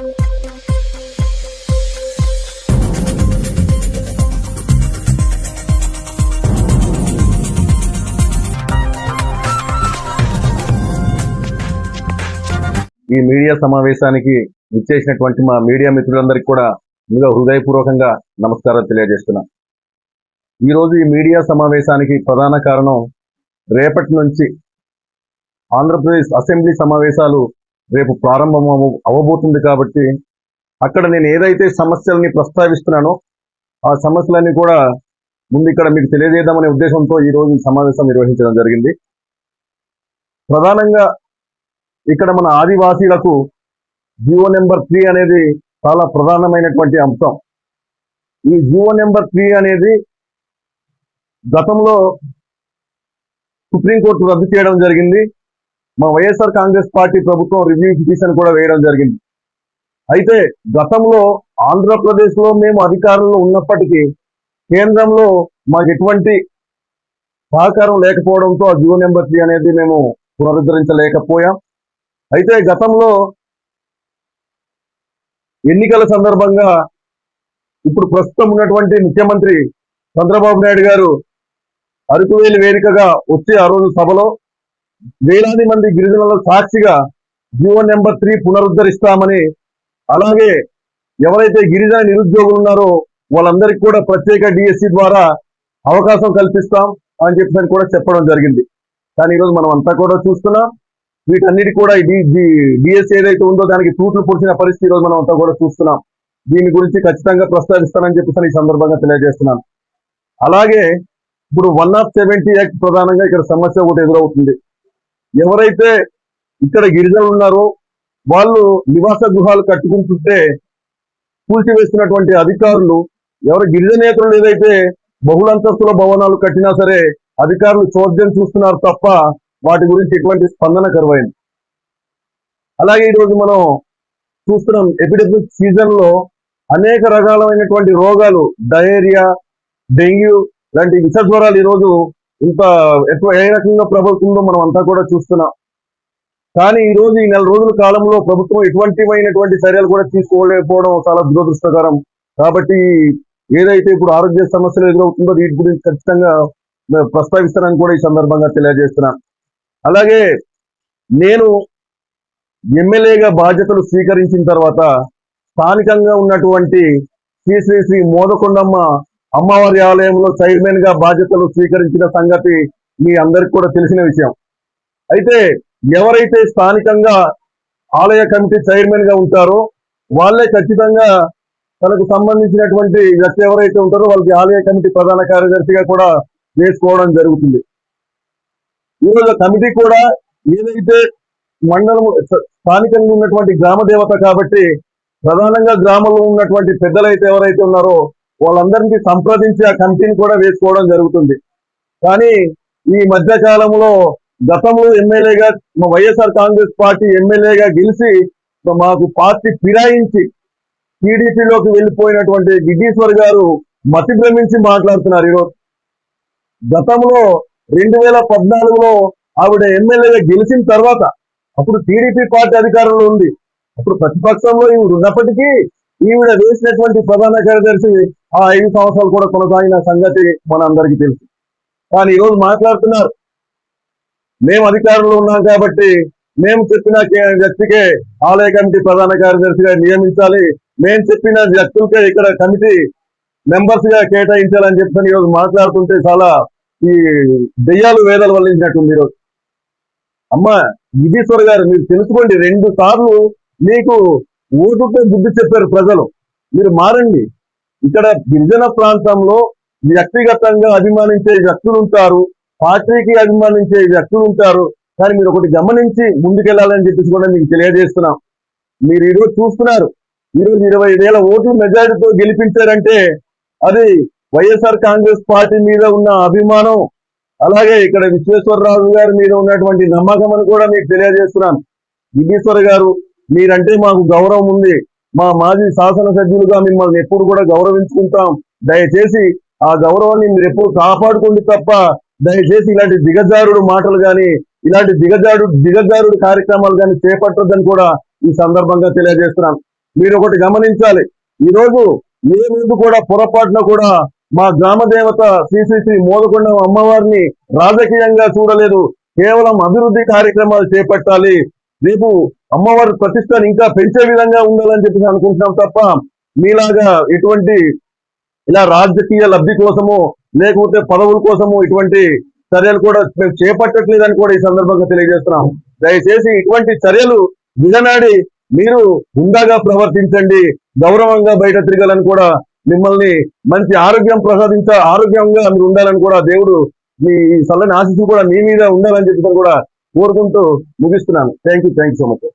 ఈ మీడియా సమావేశానికి ఇచ్చేసినటువంటి మా మీడియా మిత్రులందరికీ కూడా ఇంకా హృదయపూర్వకంగా నమస్కారం తెలియజేస్తున్నా. ఈరోజు ఈ మీడియా సమావేశానికి ప్రధాన కారణం, రేపటి నుంచి ఆంధ్రప్రదేశ్ అసెంబ్లీ సమావేశాలు రేపు ప్రారంభం అవ్వబోతుంది కాబట్టి అక్కడ నేను ఏదైతే సమస్యల్ని ప్రస్తావిస్తున్నానో ఆ సమస్యలన్నీ కూడా ముందు ఇక్కడ మీకు తెలియజేద్దామనే ఉద్దేశంతో ఈరోజు ఈ సమావేశం నిర్వహించడం జరిగింది. ప్రధానంగా ఇక్కడ మన ఆదివాసీలకు జీవో నెంబర్ 3 అనేది చాలా ప్రధానమైనటువంటి అంశం. ఈ జీవో నెంబర్ 3 అనేది గతంలో సుప్రీంకోర్టు రద్దు చేయడం జరిగింది. మా వైఎస్ఆర్ కాంగ్రెస్ పార్టీ ప్రభుత్వం రివ్యూ పిటిషన్ కూడా వేయడం జరిగింది. అయితే గతంలో ఆంధ్రప్రదేశ్లో మేము అధికారంలో ఉన్నప్పటికీ కేంద్రంలో మాకు ఎటువంటి సహకారం లేకపోవడంతో ఆ జీవో నెంబర్ 3 అనేది మేము పునరుద్ధరించలేకపోయాం. అయితే గతంలో ఎన్నికల సందర్భంగా ఇప్పుడు ప్రస్తుతం ఉన్నటువంటి ముఖ్యమంత్రి చంద్రబాబు నాయుడు గారు అరకువేలి వేదికగా వచ్చి ఆ రోజు సభలో వేలాది మంది గిరిజనుల సాక్షిగా జీవో నెంబర్ 3 పునరుద్ధరిస్తామని, అలాగే ఎవరైతే గిరిజన నిరుద్యోగులు ఉన్నారో వాళ్ళందరికీ కూడా ప్రత్యేక డిఎస్సి ద్వారా అవకాశం కల్పిస్తాం అని చెప్పి కూడా చెప్పడం జరిగింది. కానీ ఈరోజు మనం అంతా కూడా చూస్తున్నాం, వీటన్నిటి కూడా డిఎస్సి ఏదైతే ఉందో దానికి తూట్లు పొడిచిన పరిస్థితి ఈరోజు మనం అంతా కూడా చూస్తున్నాం. దీని గురించి ఖచ్చితంగా ప్రస్తావిస్తానని చెప్పేసి ఈ సందర్భంగా తెలియజేస్తున్నాను. అలాగే ఇప్పుడు 170 యాక్ట్ ప్రధానంగా ఇక్కడ సమస్య ఒకటి ఎదురవుతుంది. ఎవరైతే ఇక్కడ గిరిజనులు ఉన్నారో వాళ్ళు నివాస గృహాలు కట్టుకుంటుంటే కూల్చివేస్తున్నటువంటి అధికారులు, ఎవరు గిరిజనేతరులు ఏదైతే బహుళంతస్తుల భవనాలు కట్టినా సరే అధికారులు చోద్యం చూస్తున్నారు తప్ప వాటి గురించి ఎటువంటి స్పందన కరువైంది. అలాగే ఈరోజు మనం చూస్తున్నాం, ఎపిడెమిక్ సీజన్ లో అనేక రకాలైనటువంటి రోగాలు, డయేరియా, డెంగ్యూ లాంటి విష జ్వరాలు ఈరోజు ఇంత ఏ రకంగా ప్రభుత్వంలో మనం అంతా కూడా చూస్తున్నాం. కానీ ఈరోజు ఈ 4 రోజుల కాలంలో ప్రభుత్వం ఎటువంటివైనటువంటి చర్యలు కూడా తీసుకోలేకపోవడం చాలా దురదృష్టకరం. కాబట్టి ఏదైతే ఇప్పుడు ఆరోగ్య సమస్యలు ఎదురవుతుందో వీటి గురించి ఖచ్చితంగా ప్రస్తావిస్తానని కూడా ఈ సందర్భంగా తెలియజేస్తున్నాను. అలాగే నేను ఎమ్మెల్యేగా బాధ్యతలు స్వీకరించిన తర్వాత స్థానికంగా ఉన్నటువంటి శ్రీ మోదకొండమ్మ అమ్మవారి ఆలయంలో చైర్మన్ గా బాధ్యతలు స్వీకరించిన సంగతి మీ అందరికి కూడా తెలిసిన విషయం. అయితే ఎవరైతే స్థానికంగా ఆలయ కమిటీ చైర్మన్ గా ఉంటారో వాళ్ళే ఖచ్చితంగా తనకు సంబంధించినటువంటి వ్యక్తి ఎవరైతే ఉంటారో వాళ్ళకి ఆలయ కమిటీ ప్రధాన కార్యదర్శిగా కూడా వేసుకోవడం జరుగుతుంది. ఈరోజు కమిటీ కూడా ఏదైతే మండలం స్థానికంగా ఉన్నటువంటి గ్రామ దేవత కాబట్టి ప్రధానంగా గ్రామంలో ఉన్నటువంటి పెద్దలైతే ఎవరైతే ఉన్నారో వాళ్ళందరినీ సంప్రదించి ఆ కమిటీని కూడా వేసుకోవడం జరుగుతుంది. కానీ ఈ మధ్య కాలంలో గతంలో ఎమ్మెల్యేగా మా వైఎస్ఆర్ కాంగ్రెస్ పార్టీ ఎమ్మెల్యేగా గెలిచి మాకు పార్టీ ఫిరాయించి టీడీపీలోకి వెళ్ళిపోయినటువంటి గిడ్డీశ్వర్ గారు మతి భ్రమించి మాట్లాడుతున్నారు. ఈరోజు గతంలో 2014లో ఆవిడ ఎమ్మెల్యేగా గెలిచిన తర్వాత అప్పుడు టీడీపీ పార్టీ అధికారంలో ఉంది, అప్పుడు ప్రతిపక్షంలో ఈవిడ ఉన్నప్పటికీ ఈవిడ వేసినటువంటి ప్రధాన కార్యదర్శి ఆ 5 సంవత్సరాలు కూడా కొనసాగిన సంగతి మన అందరికీ తెలుసు. కానీ ఈరోజు మాట్లాడుతున్నారు, మేము అధికారంలో ఉన్నాం కాబట్టి మేము చెప్పిన వ్యక్తికే ఆలయ కమిటీ ప్రధాన కార్యదర్శిగా నియమించాలి, మేము చెప్పిన వ్యక్తులకే ఇక్కడ కమిటీ మెంబర్స్ గా కేటాయించాలని చెప్పని ఈరోజు మాట్లాడుతుంటే చాలా ఈ దెయ్యాలు వేదాలు వల్లించినట్టుంది. ఈరోజు అమ్మ గిడ్డీశ్వర్ గారు, మీరు తెలుసుకోండి, 2 సార్లు మీకు ఓటుతో బుద్ధి చెప్పారు ప్రజలు, మీరు మారండి. ఇక్కడ గిరిజన ప్రాంతంలో వ్యక్తిగతంగా అభిమానించే వ్యక్తులు ఉంటారు, పార్టీకి అభిమానించే వ్యక్తులు ఉంటారు. కానీ మీరు ఒకటి గమనించి ముందుకెళ్లాలని చెప్పేసి కూడా మీకు తెలియజేస్తున్నాం. మీరు ఈరోజు చూస్తున్నారు, ఈరోజు 25,000 ఓట్లు మెజారిటీతో గెలిపించారంటే అది వైఎస్ఆర్ కాంగ్రెస్ పార్టీ మీద ఉన్న అభిమానం, అలాగే ఇక్కడ విశ్వేశ్వరరావు గారి మీద ఉన్నటువంటి నమ్మకం అని కూడా మీకు తెలియజేస్తున్నాను. గిడ్డీశ్వర్ గారు, మీరంటే మాకు గౌరవం ఉంది, మా మాజీ శాసనసభ్యులుగా మిమ్మల్ని ఎప్పుడు కూడా గౌరవించుకుంటాం. దయచేసి ఆ గౌరవాన్ని మీరు ఎప్పుడు కాపాడుకోండి తప్ప దయచేసి ఇలాంటి దిగజారుడు మాటలు కానీ ఇలాంటి దిగజారుడు కార్యక్రమాలు కానీ చేపట్టొద్దని కూడా ఈ సందర్భంగా తెలియజేస్తున్నాను. మీరు ఒకటి గమనించాలి. ఈ రోజు ఏ రోజు కూడా పొరపాటున కూడా మా గ్రామ దేవత శ్రీ మోదకొండ అమ్మవారిని రాజకీయంగా చూడలేదు. కేవలం అభివృద్ధి కార్యక్రమాలు చేపట్టాలి, రేపు అమ్మవారి ప్రతిష్టను ఇంకా పెంచే విధంగా ఉండాలని చెప్పి అనుకుంటున్నాం తప్ప మీలాగా ఎటువంటి ఇలా రాజకీయ లబ్ధి కోసము లేకపోతే పదవుల కోసము ఇటువంటి చర్యలు కూడా మేము చేపట్టట్లేదని కూడా ఈ సందర్భంగా తెలియజేస్తున్నాం. దయచేసి ఇటువంటి చర్యలు విడనాడి మీరు హుందాగా ప్రవర్తించండి, గౌరవంగా బయట తిరగాలని కూడా మిమ్మల్ని మంచి ఆరోగ్యంగా మీరు ఉండాలని కూడా దేవుడు మీ చల్లని ఆశీస్సులు కూడా మీ మీద ఉండాలని చెప్పి కూడా కోరుకుంటూ ముగిస్తున్నాను. Thank you so much.